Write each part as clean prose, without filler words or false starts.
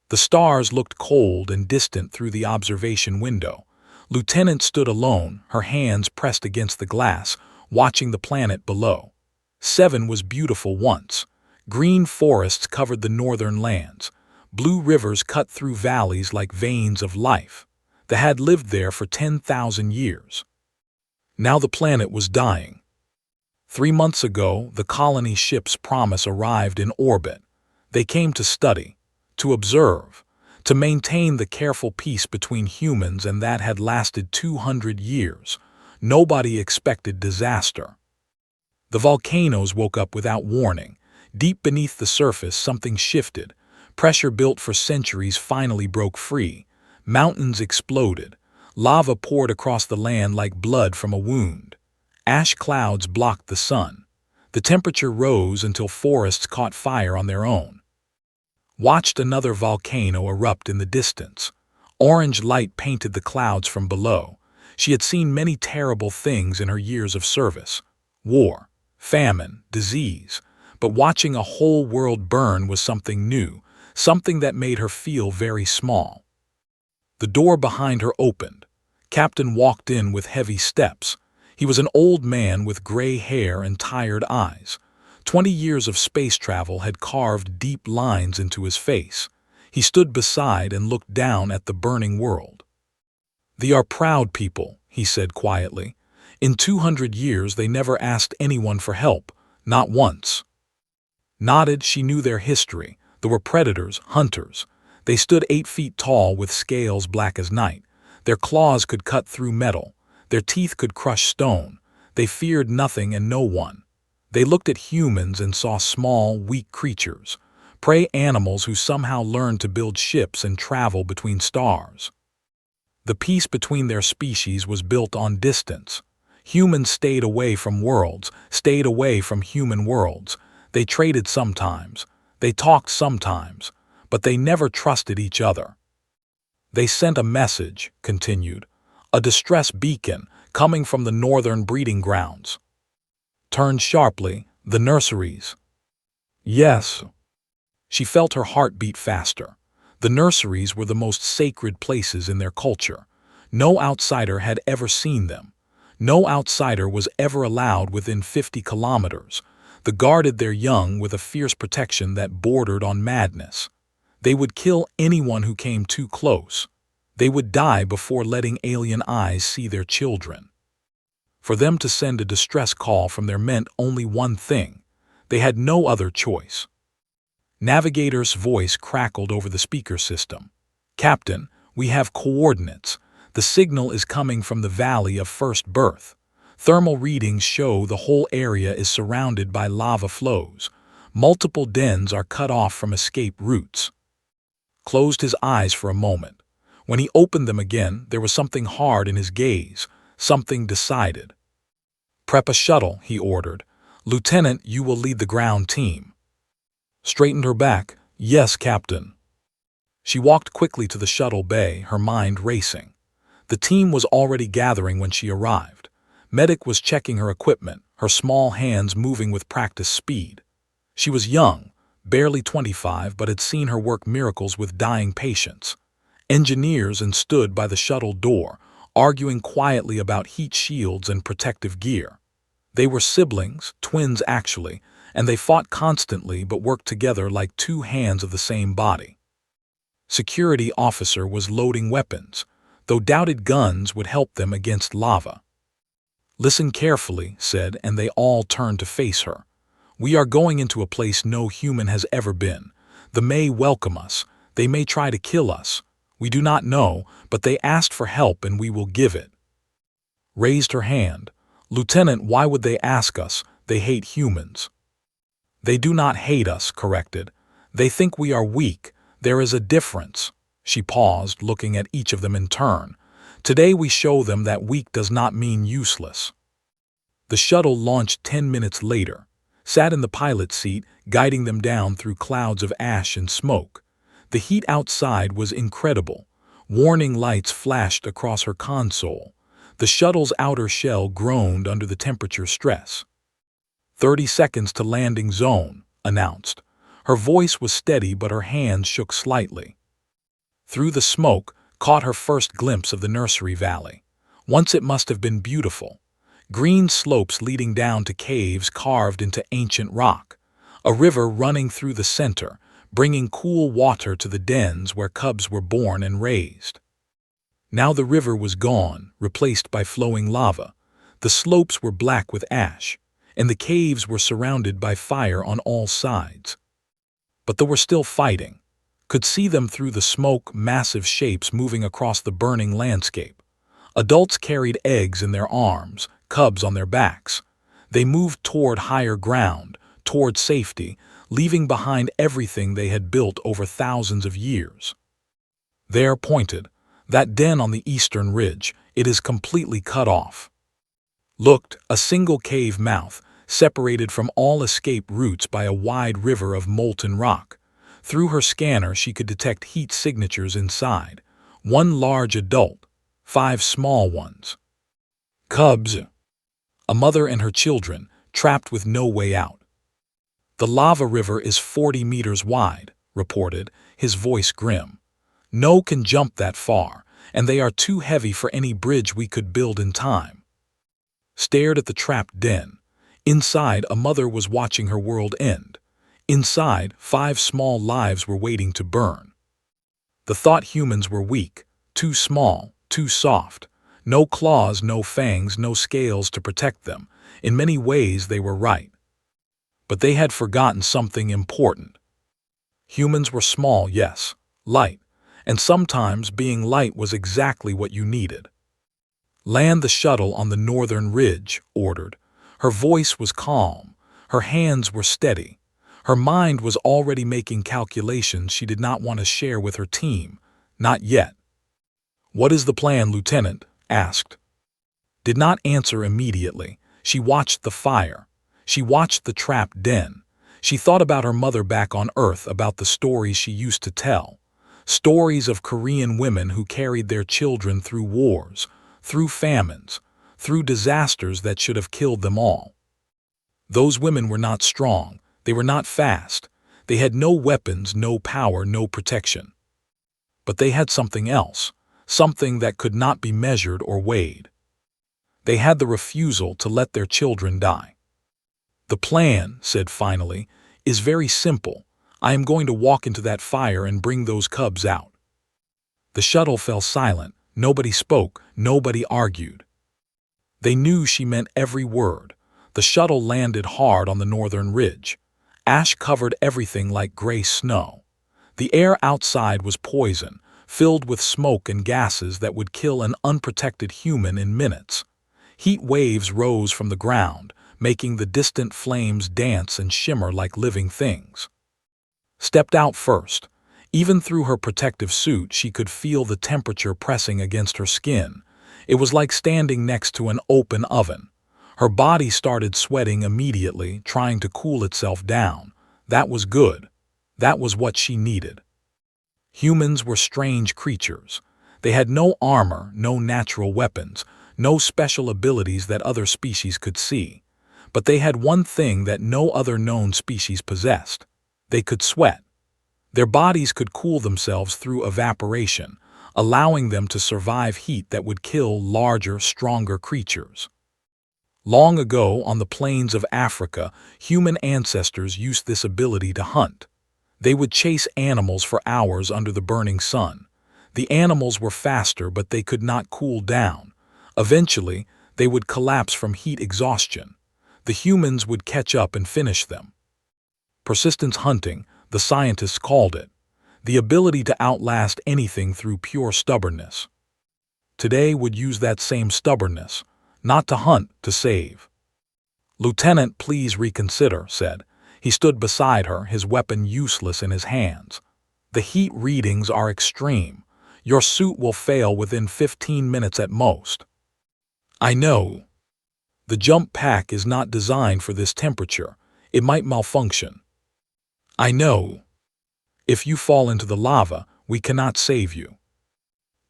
The stars looked cold and distant through the observation window. Lieutenant stood alone, her hands pressed against the glass, watching the planet below. 7 was beautiful once. Green forests covered the northern lands. Blue rivers cut through valleys like veins of life. They had lived there for 10,000 years. Now the planet was dying. 3 months ago, the colony ship's Promise arrived in orbit. They came to study, to observe, to maintain the careful peace between humans, and that had lasted 200 years. Nobody expected disaster. The volcanoes woke up without warning. Deep beneath the surface, something shifted. Pressure built for centuries finally broke free. Mountains exploded. Lava poured across the land like blood from a wound. Ash clouds blocked the sun. The temperature rose until forests caught fire on their own. Watched another volcano erupt in the distance. Orange light painted the clouds from below. She had seen many terrible things in her years of service. War, famine, disease. But watching a whole world burn was something new, something that made her feel very small. The door behind her opened. Captain walked in with heavy steps. He was an old man with gray hair and tired eyes. 20 years of space travel had carved deep lines into his face. He stood beside and looked down at the burning world. "They are proud people," he said quietly. "In 200 years they never asked anyone for help, not once." Nodded, she knew their history. They were predators, hunters. They stood 8 feet tall with scales black as night. Their claws could cut through metal. Their teeth could crush stone. They feared nothing and no one. They looked at humans and saw small, weak creatures, prey animals who somehow learned to build ships and travel between stars. The peace between their species was built on distance. Humans stayed away from worlds, stayed away from human worlds. They traded sometimes. They talked sometimes. But they never trusted each other. "They sent a message," continued, "a distress beacon coming from the northern breeding grounds." Turned sharply, "The nurseries." "Yes." She felt her heart beat faster. The nurseries were the most sacred places in their culture. No outsider had ever seen them. No outsider was ever allowed within 50 kilometers. They guarded their young with a fierce protection that bordered on madness. They would kill anyone who came too close. They would die before letting alien eyes see their children. For them to send a distress call from there meant only one thing. They had no other choice. Navigator's voice crackled over the speaker system. "Captain, we have coordinates. The signal is coming from the Valley of First Birth. Thermal readings show the whole area is surrounded by lava flows. Multiple dens are cut off from escape routes." Closed his eyes for a moment. When he opened them again, there was something hard in his gaze, something decided. "Prep a shuttle," he ordered. "Lieutenant, you will lead the ground team." Straightened her back. "Yes, Captain." She walked quickly to the shuttle bay, her mind racing. The team was already gathering when she arrived. Medic was checking her equipment, her small hands moving with practiced speed. She was young, barely 25, but had seen her work miracles with dying patients. Engineers and stood by the shuttle door, arguing quietly about heat shields and protective gear. They were siblings, twins actually, and they fought constantly but worked together like 2 hands of the same body. Security officer was loading weapons, though doubted guns would help them against lava. "Listen carefully," said, and they all turned to face her. "We are going into a place no human has ever been. They may welcome us. They may try to kill us. We do not know, but they asked for help and we will give it." Raised her hand. "Lieutenant, why would they ask us? They hate humans." "They do not hate us," corrected. "They think we are weak. There is a difference." She paused, looking at each of them in turn. "Today we show them that weak does not mean useless." The shuttle launched 10 minutes later, sat in the pilot seat, guiding them down through clouds of ash and smoke. The heat outside was incredible. Warning lights flashed across her console. The shuttle's outer shell groaned under the temperature stress. 30 seconds to landing zone," announced. Her voice was steady but her hands shook slightly. Through the smoke, caught her first glimpse of the nursery valley. Once it must have been beautiful. Green slopes leading down to caves carved into ancient rock. A river running through the center, bringing cool water to the dens where cubs were born and raised. Now the river was gone, replaced by flowing lava. The slopes were black with ash, and the caves were surrounded by fire on all sides. But they were still fighting. Could see them through the smoke, massive shapes moving across the burning landscape. Adults carried eggs in their arms, cubs on their backs. They moved toward higher ground, toward safety, leaving behind everything they had built over thousands of years. There pointed, that den on the eastern ridge, it is completely cut off. Looked, a single cave mouth, separated from all escape routes by a wide river of molten rock. Through her scanner she could detect heat signatures inside. One large adult, 5 small ones. Cubs. A mother and her children, trapped with no way out. The lava river is 40 meters wide, reported, his voice grim. No can jump that far, and they are too heavy for any bridge we could build in time. Stared at the trapped den. Inside, a mother was watching her world end. Inside, 5 small lives were waiting to burn. The thought humans were weak, too small, too soft. No claws, no fangs, no scales to protect them. In many ways they were right. But they had forgotten something important. Humans were small, yes, light, and sometimes being light was exactly what you needed. Land the shuttle on the northern ridge, ordered. Her voice was calm. Her hands were steady. Her mind was already making calculations she did not want to share with her team. Not yet. "What is the plan, Lieutenant?" asked. Did not answer immediately. She watched the fire. She watched the trapped den. She thought about her mother back on Earth, about the stories she used to tell. Stories of Korean women who carried their children through wars, through famines, through disasters that should have killed them all. Those women were not strong. They were not fast. They had no weapons, no power, no protection. But they had something else, something that could not be measured or weighed. They had the refusal to let their children die. "The plan," said finally, "is very simple. I am going to walk into that fire and bring those cubs out." The shuttle fell silent. Nobody spoke. Nobody argued. They knew she meant every word. The shuttle landed hard on the northern ridge. Ash covered everything like gray snow. The air outside was poison, filled with smoke and gases that would kill an unprotected human in minutes. Heat waves rose from the ground, making the distant flames dance and shimmer like living things. Stepped out first. Even through her protective suit, she could feel the temperature pressing against her skin. It was like standing next to an open oven. Her body started sweating immediately, trying to cool itself down. That was good. That was what she needed. Humans were strange creatures. They had no armor, no natural weapons, no special abilities that other species could see. But they had one thing that no other known species possessed. They could sweat. Their bodies could cool themselves through evaporation, allowing them to survive heat that would kill larger, stronger creatures. Long ago, on the plains of Africa, human ancestors used this ability to hunt. They would chase animals for hours under the burning sun. The animals were faster, but they could not cool down. Eventually, they would collapse from heat exhaustion. The humans would catch up and finish them. Persistence hunting, the scientists called it. The ability to outlast anything through pure stubbornness. Today would use that same stubbornness. Not to hunt, to save. "Lieutenant, please reconsider," said. He stood beside her, his weapon useless in his hands. "The heat readings are extreme. Your suit will fail within 15 minutes at most." "I know. The jump pack is not designed for this temperature. It might malfunction." "I know. If you fall into the lava, we cannot save you."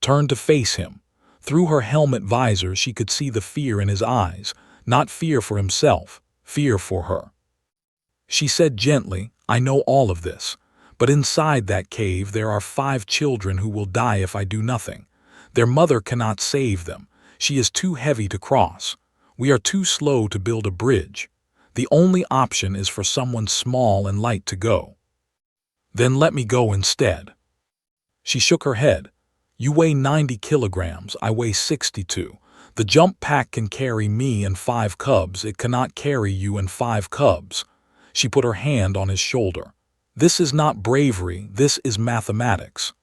Turned to face him. Through her helmet visor she could see the fear in his eyes, not fear for himself, fear for her. She said gently, "I know all of this, But inside that cave there are 5 children who will die if I do nothing. Their mother cannot save them. She is too heavy to cross. We are too slow to build a bridge. The only option is for someone small and light to go. Then let me go instead." She shook her head. "You weigh 90 kilograms, I weigh 62. The jump pack can carry me and 5 cubs, it cannot carry you and 5 cubs." She put her hand on his shoulder. "This is not bravery, this is mathematics."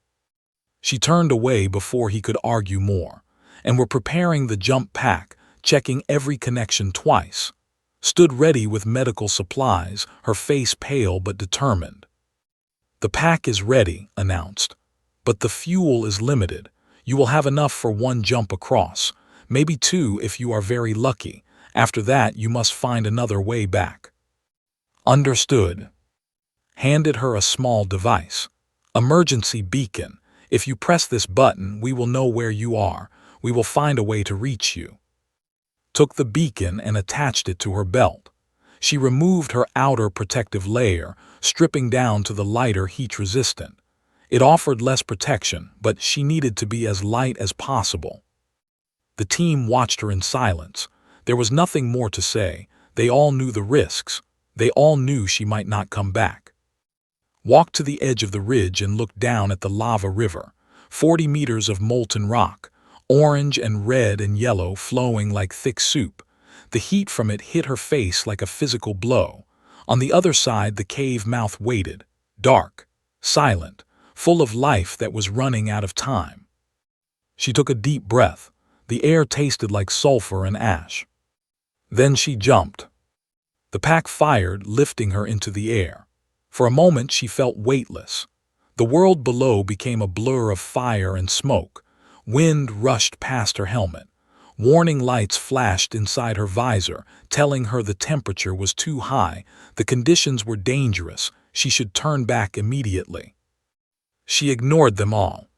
She turned away before he could argue more, and were preparing the jump pack, checking every connection twice. Stood ready with medical supplies, her face pale but determined. "The pack is ready," announced. "But the fuel is limited. You will have enough for 1 jump across, maybe 2 if you are very lucky. After that you must find another way back." "Understood." Handed her a small device. "Emergency beacon. If you press this button, we will know where you are. We will find a way to reach you." Took the beacon and attached it to her belt. She removed her outer protective layer, stripping down to the lighter heat-resistant. It offered less protection, but she needed to be as light as possible. The team watched her in silence. There was nothing more to say. They all knew the risks. They all knew she might not come back. Walked to the edge of the ridge and looked down at the lava river. 40 meters of molten rock, orange and red and yellow flowing like thick soup. The heat from it hit her face like a physical blow. On the other side the cave mouth waited, dark, silent, full of life that was running out of time. She took a deep breath. The air tasted like sulfur and ash. Then she jumped. The pack fired, lifting her into the air. For a moment she felt weightless. The world below became a blur of fire and smoke. Wind rushed past her helmet. Warning lights flashed inside her visor, telling her the temperature was too high, the conditions were dangerous, she should turn back immediately. She ignored them all.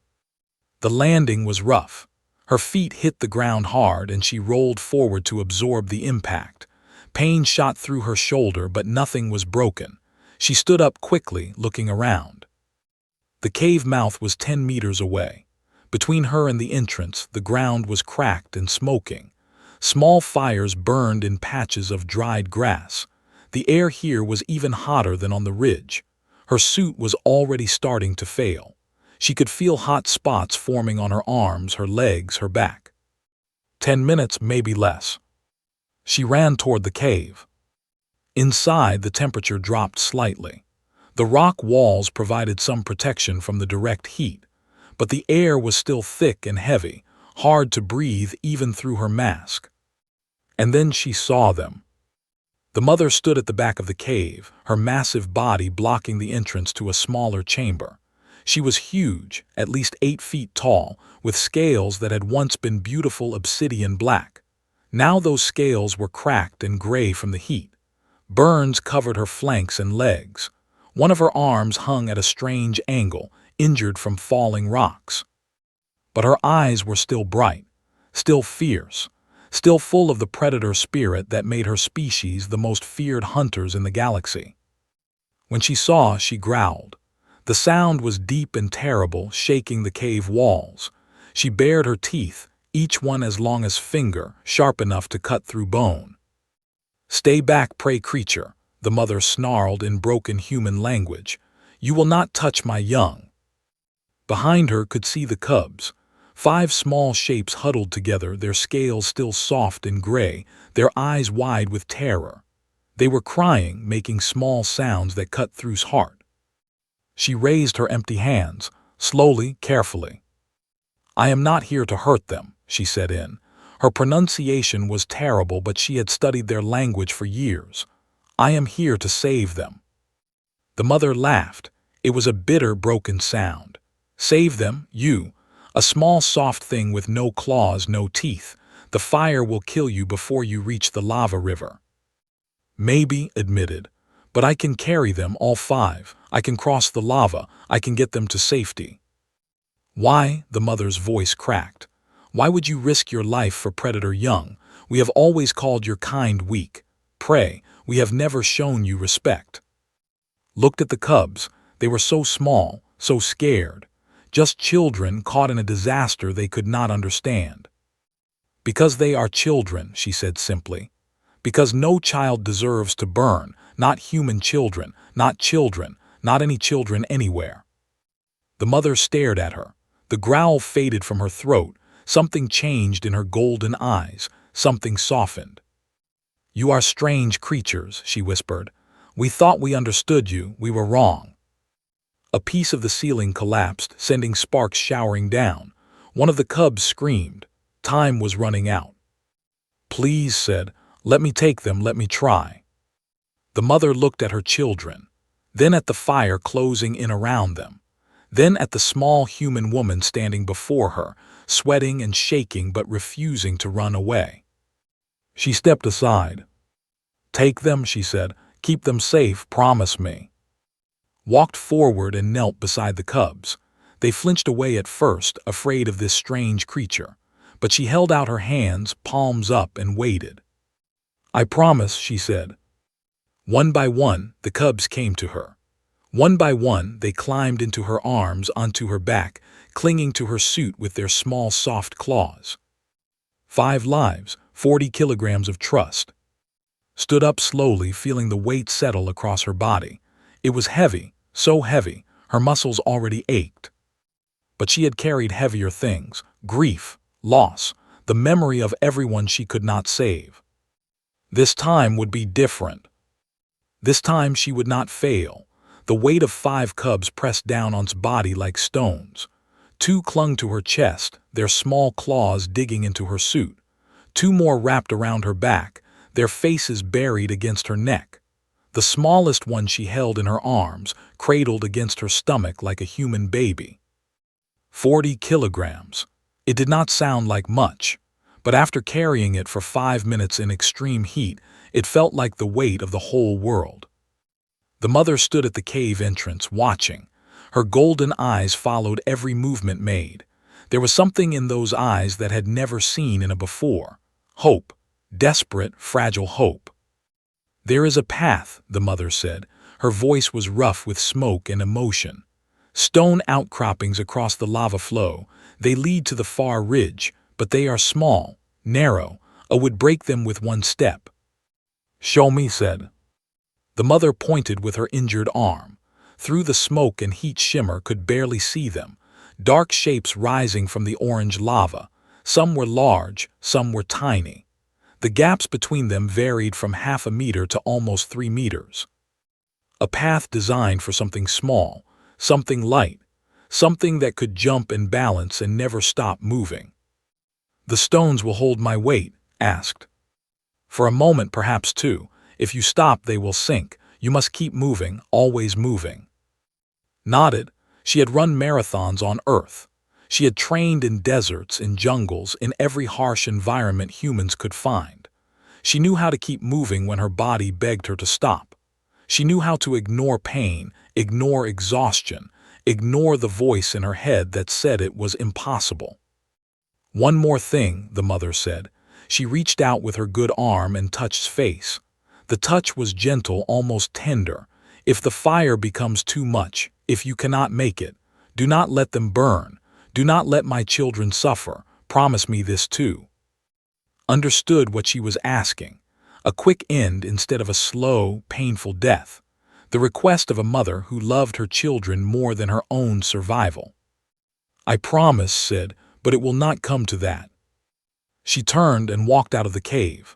The landing was rough. Her feet hit the ground hard and she rolled forward to absorb the impact. Pain shot through her shoulder, but nothing was broken. She stood up quickly, looking around. The cave mouth was 10 meters away. Between her and the entrance, the ground was cracked and smoking. Small fires burned in patches of dried grass. The air here was even hotter than on the ridge. Her suit was already starting to fail. She could feel hot spots forming on her arms, her legs, her back. 10 minutes, maybe less. She ran toward the cave. Inside, the temperature dropped slightly. The rock walls provided some protection from the direct heat, but the air was still thick and heavy, hard to breathe even through her mask. And then she saw them. The mother stood at the back of the cave, her massive body blocking the entrance to a smaller chamber. She was huge, at least 8 feet tall, with scales that had once been beautiful obsidian black. Now those scales were cracked and gray from the heat. Burns covered her flanks and legs. One of her arms hung at a strange angle, injured from falling rocks. But her eyes were still bright, still fierce, still full of the predator spirit that made her species the most feared hunters in the galaxy. When she saw, she growled. The sound was deep and terrible, shaking the cave walls. She bared her teeth, each one as long as finger, sharp enough to cut through bone. "Stay back, prey creature," the mother snarled in broken human language. "You will not touch my young." Behind her could see the cubs. 5 small shapes huddled together, their scales still soft and gray, their eyes wide with terror. They were crying, making small sounds that cut through's heart. She raised her empty hands, slowly, carefully. "I am not here to hurt them," she said in. Her pronunciation was terrible, but she had studied their language for years. "I am here to save them." The mother laughed. It was a bitter, broken sound. "Save them, you? A small soft thing with no claws, no teeth. The fire will kill you before you reach the lava river." "Maybe," admitted, "but I can carry them, all 5. I can cross the lava. I can get them to safety." "Why?" the mother's voice cracked. "Why would you risk your life for predator young? We have always called your kind weak. Prey, we have never shown you respect." Looked at the cubs. They were so small, so scared. Just children caught in a disaster they could not understand. "Because they are children," she said simply. "Because no child deserves to burn, not human children, not any children anywhere." The mother stared at her. The growl faded from her throat. Something changed in her golden eyes. Something softened. "You are strange creatures," she whispered. "We thought we understood you. We were wrong." A piece of the ceiling collapsed, sending sparks showering down. One of the cubs screamed. Time was running out. "Please," said, "let me take them, let me try." The mother looked at her children, then at the fire closing in around them, then at the small human woman standing before her, sweating and shaking but refusing to run away. She stepped aside. "Take them," she said. "Keep them safe, promise me." Walked forward and knelt beside the cubs. They flinched away at first, afraid of this strange creature, but she held out her hands, palms up, and waited. "I promise," she said. One by one, the cubs came to her. One by one, they climbed into her arms, onto her back, clinging to her suit with their small, soft claws. 5 lives, 40 kilograms of trust. Stood up slowly, feeling the weight settle across her body. It was heavy, so heavy, her muscles already ached. But she had carried heavier things: grief, loss, the memory of everyone she could not save. This time would be different. This time she would not fail. The weight of 5 cubs pressed down on its body like stones. 2 clung to her chest, their small claws digging into her suit. 2 more wrapped around her back, their faces buried against her neck. The smallest one she held in her arms, cradled against her stomach like a human baby. 40 kilograms. It did not sound like much, but after carrying it for 5 minutes in extreme heat, it felt like the weight of the whole world. The mother stood at the cave entrance, watching. Her golden eyes followed every movement made. There was something in those eyes that had never seen in a before. Hope. Desperate, fragile hope. "There is a path," the mother said. Her voice was rough with smoke and emotion. "Stone outcroppings across the lava flow. They lead to the far ridge, but they are small, narrow. I would break them with one step." "Show me," said. The mother pointed with her injured arm. Through the smoke and heat shimmer could barely see them. Dark shapes rising from the orange lava. Some were large, some were tiny. The gaps between them varied from half a meter to almost 3 meters. A path designed for something small, something light, something that could jump and balance and never stop moving. "The stones will hold my weight?" asked. "For a moment, perhaps 2. If you stop, they will sink. You must keep moving, always moving." Nodded. She had run marathons on Earth. She had trained in deserts, in jungles, in every harsh environment humans could find. She knew how to keep moving when her body begged her to stop. She knew how to ignore pain, ignore exhaustion, ignore the voice in her head that said it was impossible. "One more thing," the mother said. She reached out with her good arm and touched his face. The touch was gentle, almost tender. "If the fire becomes too much, if you cannot make it, do not let them burn. Do not let my children suffer. Promise me this too." Understood what she was asking. A quick end instead of a slow, painful death. The request of a mother who loved her children more than her own survival. "I promise," said, "but it will not come to that." She turned and walked out of the cave.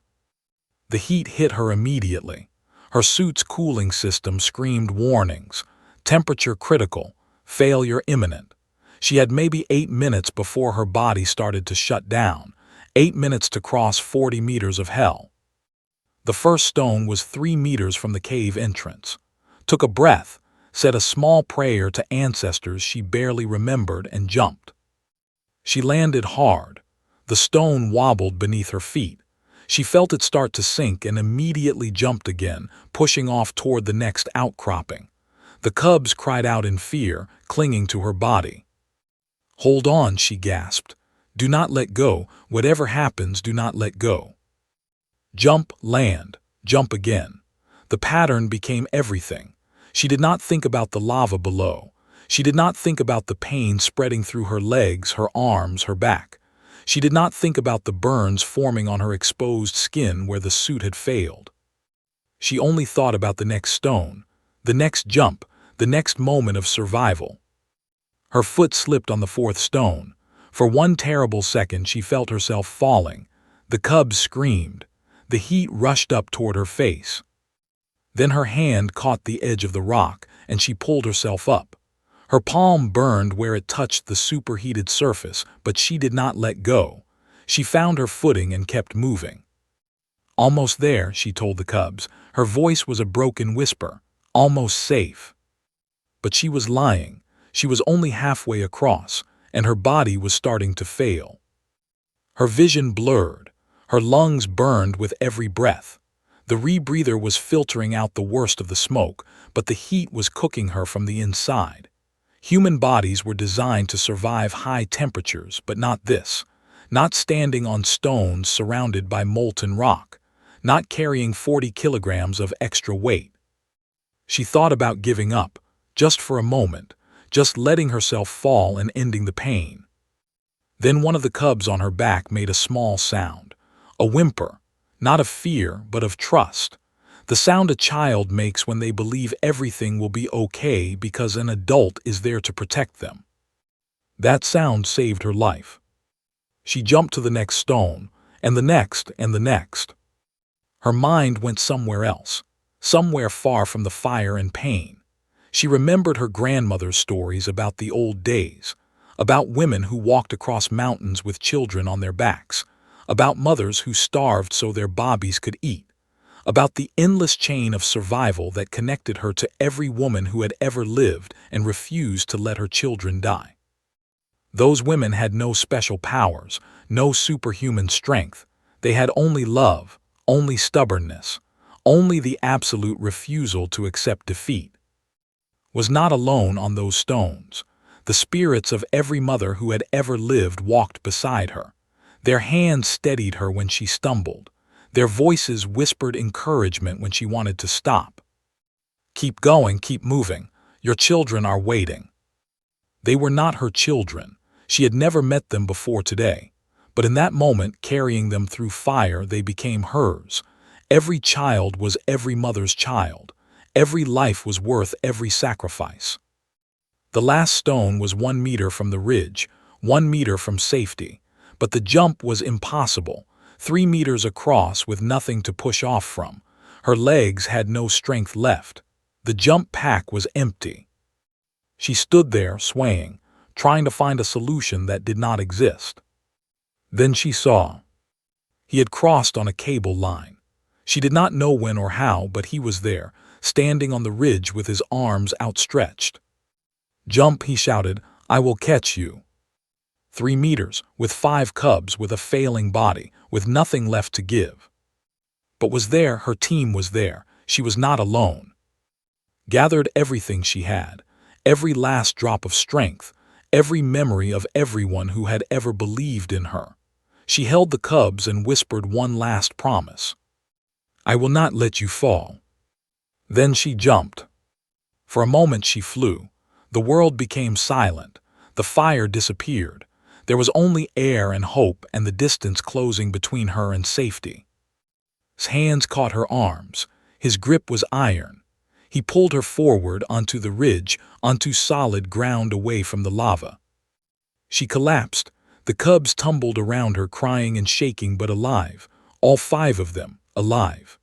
The heat hit her immediately. Her suit's cooling system screamed warnings. Temperature critical, failure imminent. She had maybe 8 minutes before her body started to shut down. 8 minutes to cross 40 meters of hell. The first stone was 3 meters from the cave entrance. Took a breath, said a small prayer to ancestors she barely remembered, and jumped. She landed hard. The stone wobbled beneath her feet. She felt it start to sink and immediately jumped again, pushing off toward the next outcropping. The cubs cried out in fear, clinging to her body. "Hold on," she gasped. "Do not let go. Whatever happens, do not let go." Jump, land, jump again. The pattern became everything. She did not think about the lava below. She did not think about the pain spreading through her legs, her arms, her back. She did not think about the burns forming on her exposed skin where the suit had failed. She only thought about the next stone, the next jump, the next moment of survival. Her foot slipped on the fourth stone. For one terrible second she felt herself falling. The cubs screamed. The heat rushed up toward her face. Then her hand caught the edge of the rock, and she pulled herself up. Her palm burned where it touched the superheated surface, but she did not let go. She found her footing and kept moving. "Almost there," she told the cubs. Her voice was a broken whisper. "Almost safe." But she was lying. She was only halfway across, and her body was starting to fail. Her vision blurred. Her lungs burned with every breath. The rebreather was filtering out the worst of the smoke, but the heat was cooking her from the inside. Human bodies were designed to survive high temperatures, but not this. Not standing on stones surrounded by molten rock. Not carrying 40 kilograms of extra weight. She thought about giving up, just for a moment, just letting herself fall and ending the pain. Then one of the cubs on her back made a small sound, a whimper, not of fear, but of trust. The sound a child makes when they believe everything will be okay because an adult is there to protect them. That sound saved her life. She jumped to the next stone, and the next, and the next. Her mind went somewhere else, somewhere far from the fire and pain. She remembered her grandmother's stories about the old days, about women who walked across mountains with children on their backs, about mothers who starved so their bobbies could eat, about the endless chain of survival that connected her to every woman who had ever lived and refused to let her children die. Those women had no special powers, no superhuman strength. They had only love, only stubbornness, only the absolute refusal to accept defeat. Was not alone on those stones. The spirits of every mother who had ever lived walked beside her. Their hands steadied her when she stumbled. Their voices whispered encouragement when she wanted to stop. "Keep going, keep moving. Your children are waiting." They were not her children. She had never met them before today. But in that moment, carrying them through fire, they became hers. Every child was every mother's child. Every life was worth every sacrifice. The last stone was 1 meter from the ridge, 1 meter from safety. But the jump was impossible, 3 meters across with nothing to push off from. Her legs had no strength left. The jump pack was empty. She stood there, swaying, trying to find a solution that did not exist. Then she saw. He had crossed on a cable line. She did not know when or how, but he was there, standing on the ridge with his arms outstretched. "Jump," he shouted, "I will catch you." 3 meters, with 5 cubs, with a failing body, with nothing left to give. But was there, her team was there. She was not alone. Gathered everything she had, every last drop of strength, every memory of everyone who had ever believed in her. She held the cubs and whispered one last promise. "I will not let you fall." Then she jumped. For a moment she flew. The world became silent. The fire disappeared. There was only air and hope and the distance closing between her and safety. His hands caught her arms. His grip was iron. He pulled her forward onto the ridge, onto solid ground away from the lava. She collapsed. The cubs tumbled around her, crying and shaking, but alive. All 5 of them, alive.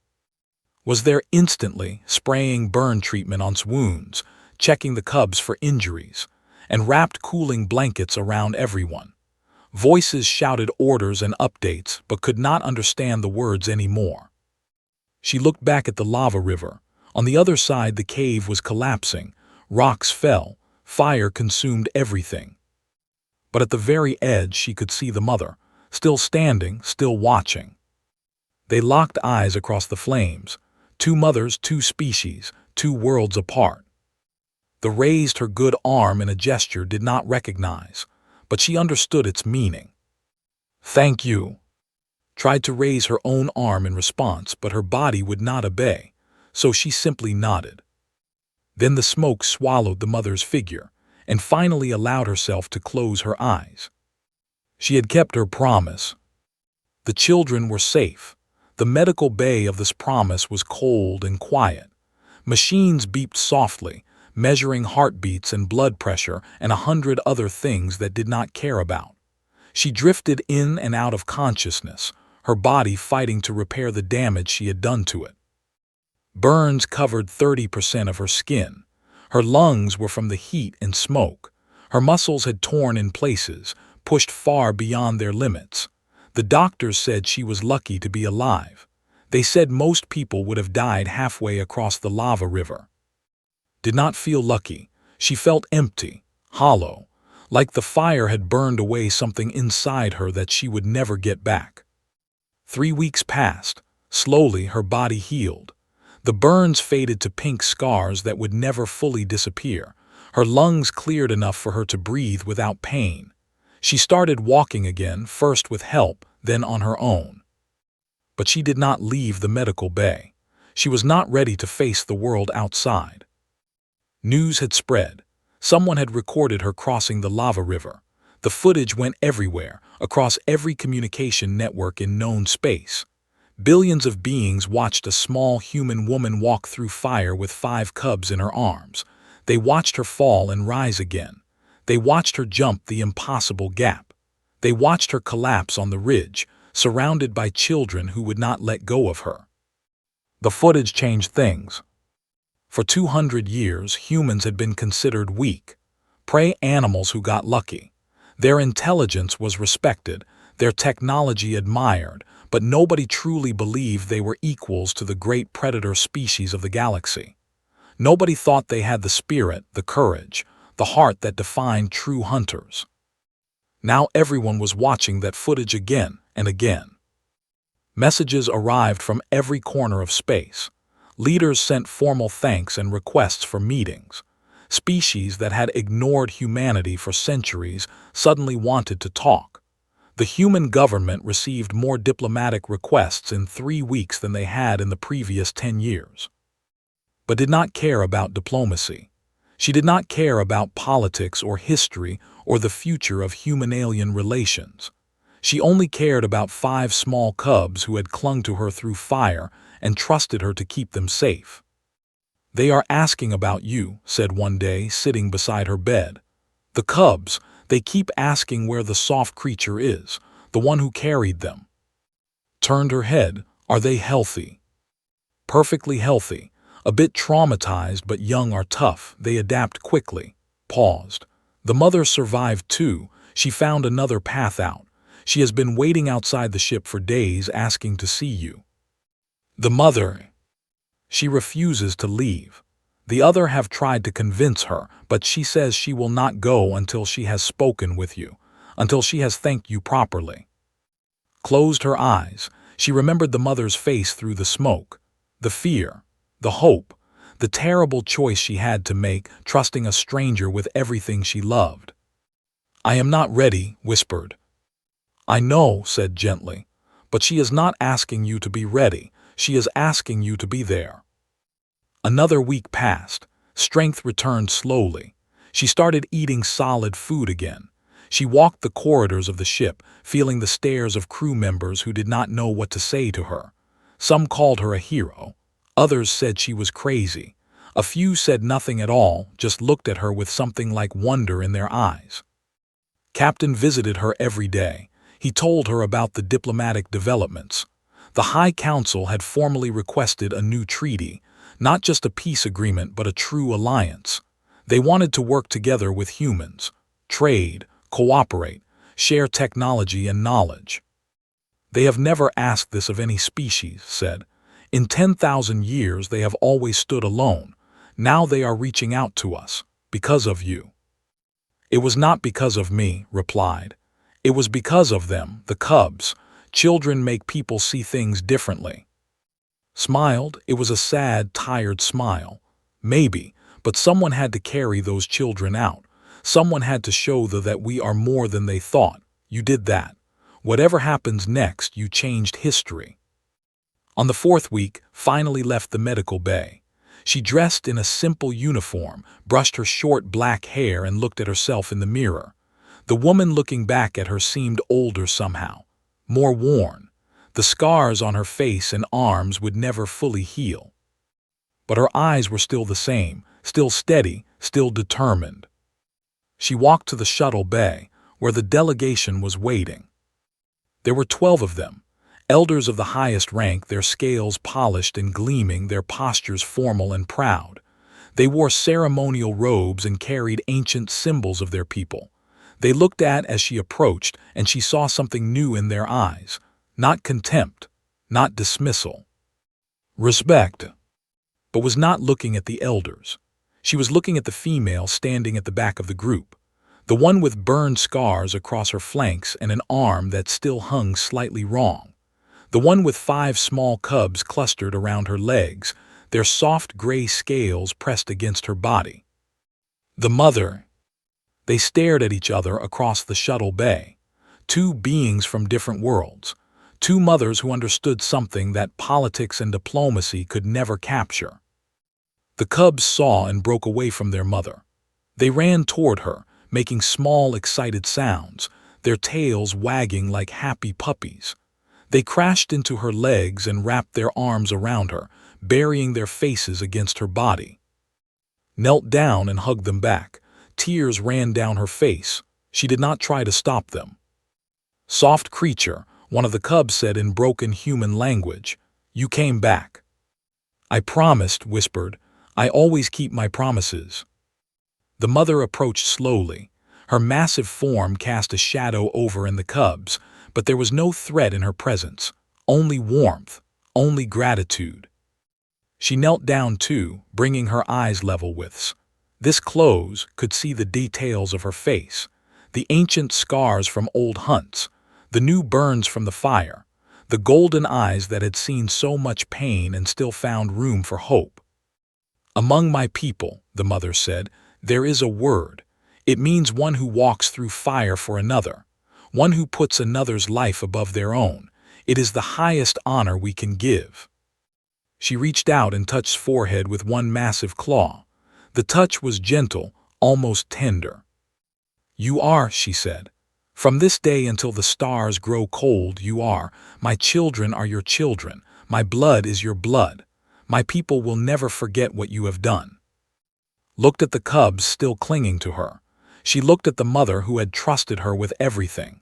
Was there instantly, spraying burn treatment on wounds, checking the cubs for injuries, and wrapped cooling blankets around everyone. Voices shouted orders and updates, but could not understand the words anymore. She looked back at the lava river. On the other side, the cave was collapsing. Rocks fell. Fire consumed everything. But at the very edge, she could see the mother, still standing, still watching. They locked eyes across the flames. 2 mothers, 2 species, 2 worlds apart. The raised her good arm in a gesture did not recognize, but she understood its meaning. "Thank you." Tried to raise her own arm in response, but her body would not obey, so she simply nodded. Then the smoke swallowed the mother's figure and finally allowed herself to close her eyes. She had kept her promise. The children were safe. The medical bay of this promise was cold and quiet. Machines beeped softly, measuring heartbeats and blood pressure and 100 other things that did not care about. She drifted in and out of consciousness, her body fighting to repair the damage she had done to it. Burns covered 30% of her skin. Her lungs were from the heat and smoke. Her muscles had torn in places, pushed far beyond their limits. The doctors said she was lucky to be alive. They said most people would have died halfway across the lava river. Did not feel lucky. She felt empty, hollow, like the fire had burned away something inside her that she would never get back. 3 weeks passed. Slowly, her body healed. The burns faded to pink scars that would never fully disappear. Her lungs cleared enough for her to breathe without pain. She started walking again, first with help, then on her own. But she did not leave the medical bay. She was not ready to face the world outside. News had spread. Someone had recorded her crossing the lava river. The footage went everywhere, across every communication network in known space. Billions of beings watched a small human woman walk through fire with 5 cubs in her arms. They watched her fall and rise again. They watched her jump the impossible gap. They watched her collapse on the ridge, surrounded by children who would not let go of her. The footage changed things. For 200 years, humans had been considered weak, prey animals who got lucky. Their intelligence was respected, their technology admired, but nobody truly believed they were equals to the great predator species of the galaxy. Nobody thought they had the spirit, the courage, the heart that defined true hunters. Now everyone was watching that footage again and again. Messages arrived from every corner of space. Leaders sent formal thanks and requests for meetings. Species that had ignored humanity for centuries suddenly wanted to talk. The human government received more diplomatic requests in 3 weeks than they had in the previous 10 years. But did not care about diplomacy. She did not care about politics or history or the future of human-alien relations. She only cared about 5 small cubs who had clung to her through fire and trusted her to keep them safe. "They are asking about you," said one day, sitting beside her bed. "The cubs, they keep asking where the soft creature is, the one who carried them." Turned her head. "Are they healthy?" "Perfectly healthy. A bit traumatized, but young are tough. They adapt quickly." Paused. "The mother survived too. She found another path out. She has been waiting outside the ship for days asking to see you." "The mother?" "She refuses to leave. The other have tried to convince her, but she says she will not go until she has spoken with you, until she has thanked you properly." Closed her eyes. She remembered the mother's face through the smoke. The fear, the hope, the terrible choice she had to make, trusting a stranger with everything she loved. "I am not ready," whispered. "I know," said gently, "but she is not asking you to be ready. She is asking you to be there." Another week passed. Strength returned slowly. She started eating solid food again. She walked the corridors of the ship, feeling the stares of crew members who did not know what to say to her. Some called her a hero. Others said she was crazy. A few said nothing at all, just looked at her with something like wonder in their eyes. Captain visited her every day. He told her about the diplomatic developments. The High Council had formally requested a new treaty, not just a peace agreement but a true alliance. They wanted to work together with humans, trade, cooperate, share technology and knowledge. "They have never asked this of any species," said. "In 10,000 years they have always stood alone. Now they are reaching out to us, because of you." "It was not because of me," replied. "It was because of them, the cubs. Children make people see things differently." Smiled. It was a sad, tired smile. "Maybe, but someone had to carry those children out. Someone had to show them that we are more than they thought. You did that. Whatever happens next, you changed history." On the 4th week, finally left the medical bay. She dressed in a simple uniform, brushed her short black hair and looked at herself in the mirror. The woman looking back at her seemed older somehow, more worn. The scars on her face and arms would never fully heal. But her eyes were still the same, still steady, still determined. She walked to the shuttle bay, where the delegation was waiting. There were 12 of them, elders of the highest rank, their scales polished and gleaming, their postures formal and proud. They wore ceremonial robes and carried ancient symbols of their people. They looked at as she approached, and she saw something new in their eyes. Not contempt, not dismissal. Respect. But was not looking at the elders. She was looking at the female standing at the back of the group, the one with burned scars across her flanks and an arm that still hung slightly wrong, the one with 5 small cubs clustered around her legs, their soft gray scales pressed against her body. The mother. They stared at each other across the shuttle bay, 2 beings from different worlds, 2 mothers who understood something that politics and diplomacy could never capture. The cubs saw and broke away from their mother. They ran toward her, making small, excited sounds, their tails wagging like happy puppies. They crashed into her legs and wrapped their arms around her, burying their faces against her body. Knelt down and hugged them back. Tears ran down her face. She did not try to stop them. "Soft creature," one of the cubs said in broken human language. "You came back." "I promised," whispered. "I always keep my promises." The mother approached slowly. Her massive form cast a shadow over in the cubs, but there was no threat in her presence, only warmth, only gratitude. She knelt down too, bringing her eyes level with. This close could see the details of her face, the ancient scars from old hunts, the new burns from the fire, the golden eyes that had seen so much pain and still found room for hope. "Among my people," the mother said, "there is a word. It means one who walks through fire for another, one who puts another's life above their own. It is the highest honor we can give." She reached out and touched his forehead with one massive claw. The touch was gentle, almost tender. "You are," she said. "From this day until the stars grow cold, you are. My children are your children. My blood is your blood. My people will never forget what you have done." Looked at the cubs still clinging to her. She looked at the mother who had trusted her with everything.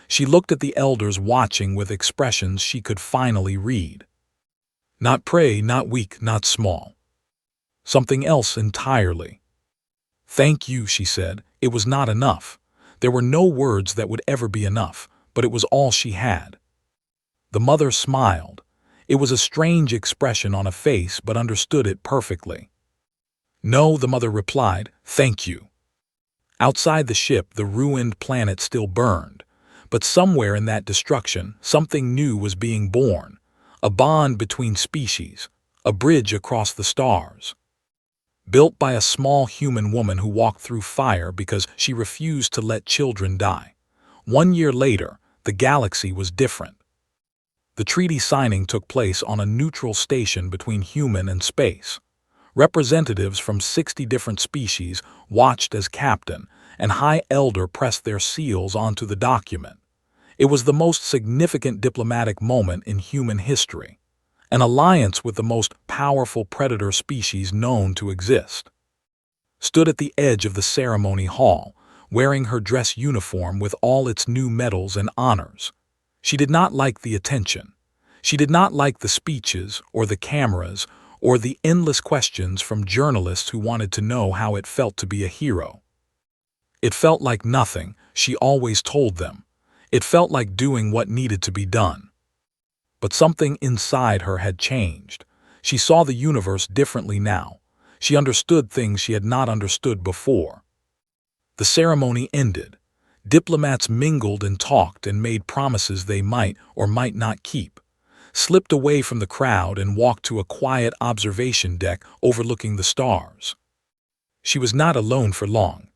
She looked at the elders watching with expressions she could finally read. Not prey, not weak, not small. Something else entirely. "Thank you," she said. It was not enough. There were no words that would ever be enough, but it was all she had. The mother smiled. It was a strange expression on a face, but understood it perfectly. "No," the mother replied, "thank you." Outside the ship, the ruined planet still burned, but somewhere in that destruction, something new was being born, a bond between species, a bridge across the stars. Built by a small human woman who walked through fire because she refused to let children die. 1 year later, the galaxy was different. The treaty signing took place on a neutral station between human and space. Representatives from 60 different species watched as Captain and High Elder pressed their seals onto the document. It was the most significant diplomatic moment in human history. An alliance with the most powerful predator species known to exist. Stood at the edge of the ceremony hall, wearing her dress uniform with all its new medals and honors. She did not like the attention. She did not like the speeches or the cameras or the endless questions from journalists who wanted to know how it felt to be a hero. It felt like nothing, she always told them. It felt like doing what needed to be done. But something inside her had changed. She saw the universe differently now. She understood things she had not understood before. The ceremony ended. Diplomats mingled and talked and made promises they might or might not keep. Slipped away from the crowd and walked to a quiet observation deck overlooking the stars. She was not alone for long.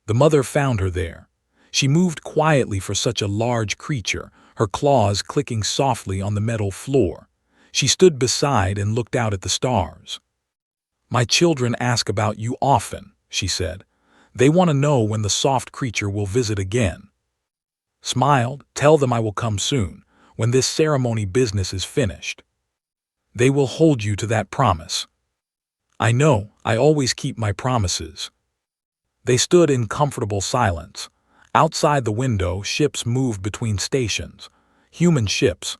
The mother found her there. She moved quietly for such a large creature, her claws clicking softly on the metal floor. She stood beside and looked out at the stars. My children ask about you often, she said. They want to know when the soft creature will visit again. Smiled, tell them I will come soon, when this ceremony business is finished. They will hold you to that promise. I know, I always keep my promises. They stood in comfortable silence. Outside the window, ships moved between stations. Human ships,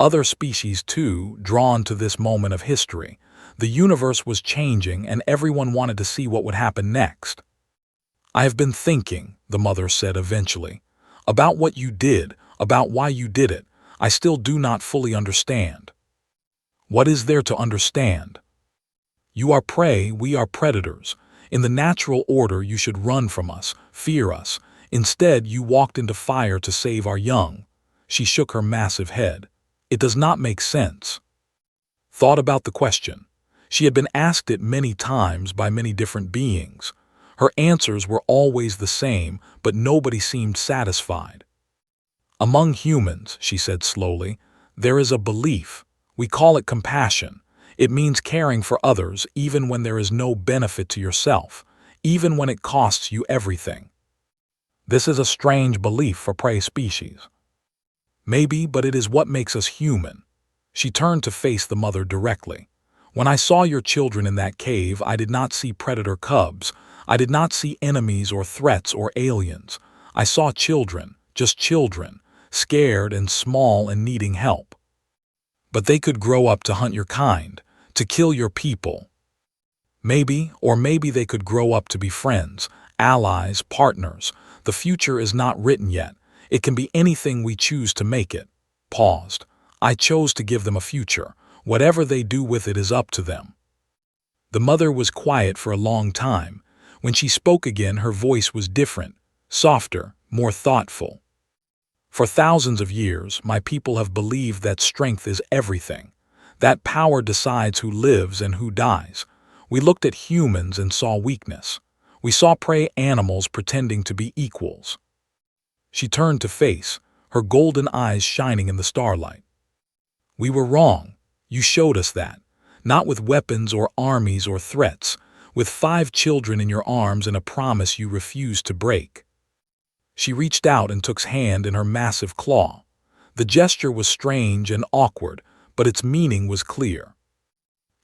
other species too, drawn to this moment of history. The universe was changing and everyone wanted to see what would happen next. I have been thinking, the mother said eventually, about what you did, about why you did it. I still do not fully understand. What is there to understand? You are prey, we are predators. In the natural order, you should run from us, fear us. Instead, you walked into fire to save our young. She shook her massive head. It does not make sense. Thought about the question. She had been asked it many times by many different beings. Her answers were always the same, but nobody seemed satisfied. Among humans, she said slowly, there is a belief. We call it compassion. It means caring for others even when there is no benefit to yourself, even when it costs you everything. This is a strange belief for prey species. Maybe, but it is what makes us human. She turned to face the mother directly. When I saw your children in that cave, I did not see predator cubs. I did not see enemies or threats or aliens. I saw children, just children, scared and small and needing help. But they could grow up to hunt your kind, to kill your people. Maybe, or maybe they could grow up to be friends, allies, partners. The future is not written yet. It can be anything we choose to make it. Paused. I chose to give them a future. Whatever they do with it is up to them. The mother was quiet for a long time. When she spoke again, her voice was different, softer, more thoughtful. For thousands of years, my people have believed that strength is everything. That power decides who lives and who dies. We looked at humans and saw weakness. We saw prey animals pretending to be equals. She turned to face, her golden eyes shining in the starlight. We were wrong. You showed us that. Not with weapons or armies or threats, with 5 children in your arms and a promise you refused to break. She reached out and took his hand in her massive claw. The gesture was strange and awkward, but its meaning was clear.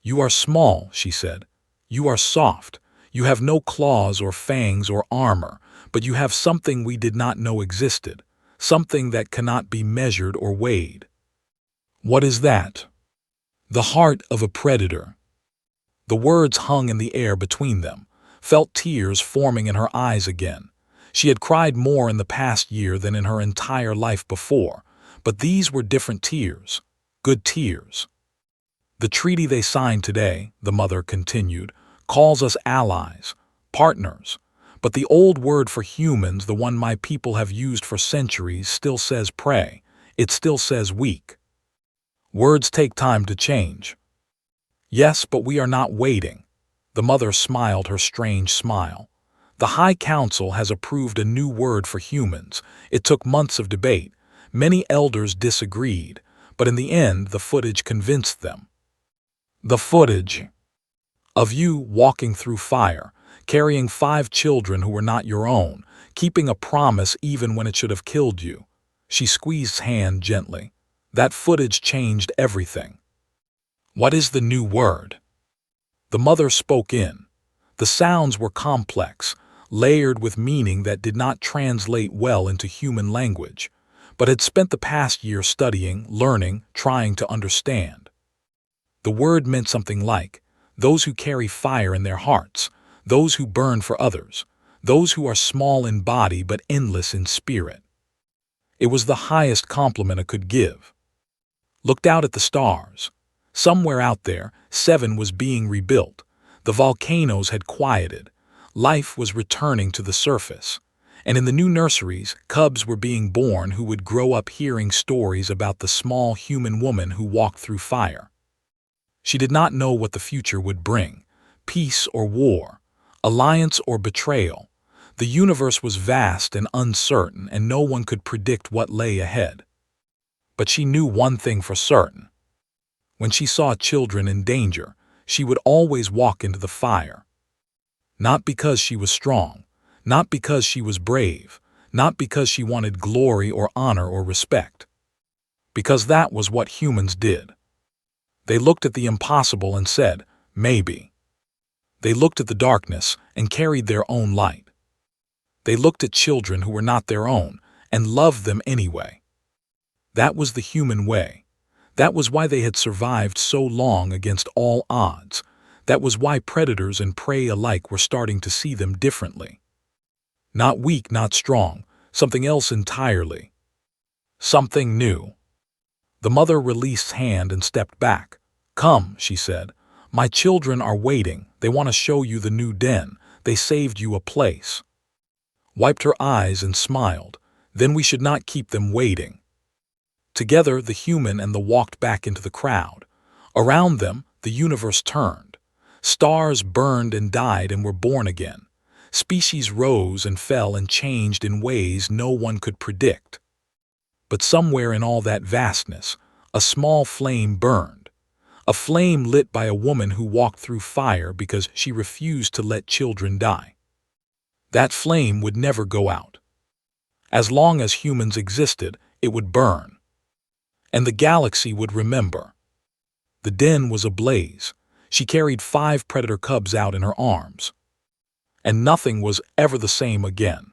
You are small, she said. You are soft. You have no claws or fangs or armor, but you have something we did not know existed, something that cannot be measured or weighed. What is that? The heart of a predator. The words hung in the air between them, felt tears forming in her eyes again. She had cried more in the past year than in her entire life before, but these were different tears, good tears. The treaty they signed today, the mother continued, calls us allies, partners, but the old word for humans, the one my people have used for centuries, still says prey. It still says weak. Words take time to change. Yes, but we are not waiting. The mother smiled her strange smile. The High Council has approved a new word for humans. It took months of debate. Many elders disagreed, but in the end the footage convinced them. The footage of you walking through fire, carrying 5 children who were not your own, keeping a promise even when it should have killed you. She squeezed his hand gently. That footage changed everything. What is the new word? The mother spoke in. The sounds were complex, layered with meaning that did not translate well into human language, but had spent the past year studying, learning, trying to understand. The word meant something like, those who carry fire in their hearts, those who burn for others, those who are small in body but endless in spirit. It was the highest compliment I could give. Looked out at the stars. Somewhere out there, 7 was being rebuilt. The volcanoes had quieted. Life was returning to the surface. And in the new nurseries, cubs were being born who would grow up hearing stories about the small human woman who walked through fire. She did not know what the future would bring, peace or war, alliance or betrayal. The universe was vast and uncertain, and no one could predict what lay ahead. But she knew one thing for certain. When she saw children in danger, she would always walk into the fire. Not because she was strong, not because she was brave, not because she wanted glory or honor or respect. Because that was what humans did. They looked at the impossible and said, maybe. They looked at the darkness and carried their own light. They looked at children who were not their own and loved them anyway. That was the human way. That was why they had survived so long against all odds. That was why predators and prey alike were starting to see them differently. Not weak, not strong, something else entirely. Something new. The mother released hand and stepped back. Come, she said. My children are waiting. They want to show you the new den. They saved you a place. Wiped her eyes and smiled. Then we should not keep them waiting. Together, the human and the walked back into the crowd. Around them, the universe turned. Stars burned and died and were born again. Species rose and fell and changed in ways no one could predict. But somewhere in all that vastness, a small flame burned. A flame lit by a woman who walked through fire because she refused to let children die. That flame would never go out. As long as humans existed, it would burn. And the galaxy would remember. The den was ablaze. She carried 5 predator cubs out in her arms. And nothing was ever the same again.